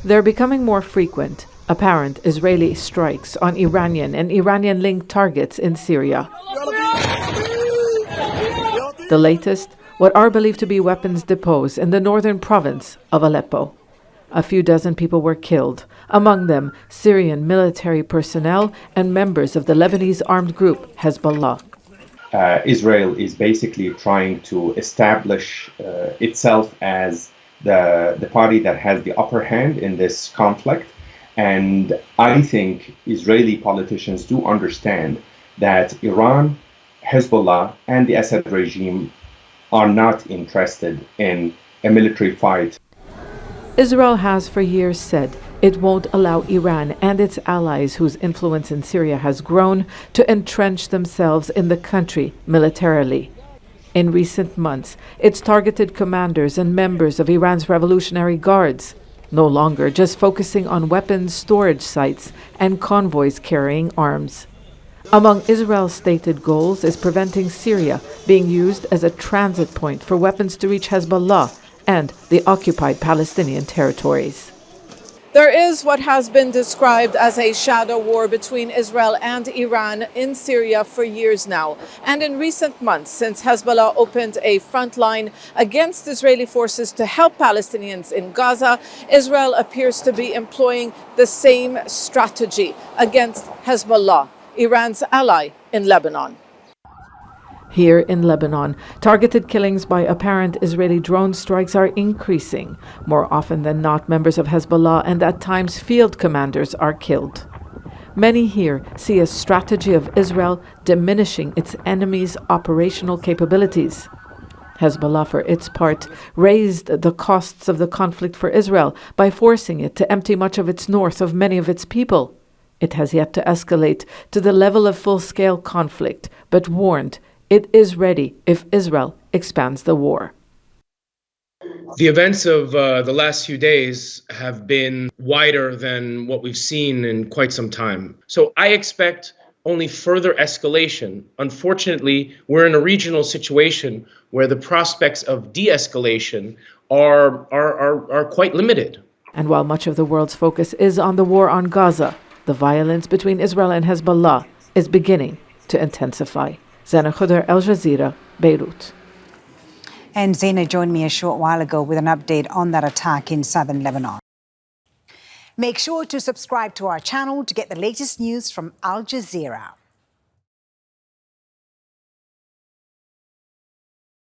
They're becoming more frequent, apparent Israeli strikes on Iranian and Iranian-linked targets in Syria. The latest, what are believed to be weapons depots in the northern province of Aleppo. A few dozen people were killed, among them Syrian military personnel and members of the Lebanese armed group Hezbollah. Israel is basically trying to establish itself as the party that has the upper hand in this conflict. And I think Israeli politicians do understand that Iran, Hezbollah, and the Assad regime are not interested in a military fight. Israel has for years said it won't allow Iran and its allies, whose influence in Syria has grown, to entrench themselves in the country militarily. In recent months, it's targeted commanders and members of Iran's Revolutionary Guards, no longer just focusing on weapons storage sites and convoys carrying arms. Among Israel's stated goals is preventing Syria being used as a transit point for weapons to reach Hezbollah and the occupied Palestinian territories. There is what has been described as a shadow war between Israel and Iran in Syria for years now. And in recent months, since Hezbollah opened a front line against Israeli forces to help Palestinians in Gaza, Israel appears to be employing the same strategy against Hezbollah, Iran's ally in Lebanon. Here in Lebanon, targeted killings by apparent Israeli drone strikes are increasing. More often than not, members of Hezbollah and at times field commanders are killed. Many here see a strategy of Israel diminishing its enemy's operational capabilities. Hezbollah, for its part, raised the costs of the conflict for Israel by forcing it to empty much of its north of many of its people. It has yet to escalate to the level of full-scale conflict, but warned it is ready if Israel expands the war. The events of the last few days have been wider than what we've seen in quite some time. So I expect only further escalation. Unfortunately, we're in a regional situation where the prospects of de-escalation are quite limited. And while much of the world's focus is on the war on Gaza, the violence between Israel and Hezbollah is beginning to intensify. Zeina, Khodr, Jazeera, Beirut. And Zeina joined me a short while ago with an update on that attack in southern Lebanon. Make sure to subscribe to our channel to get the latest news from Al Jazeera.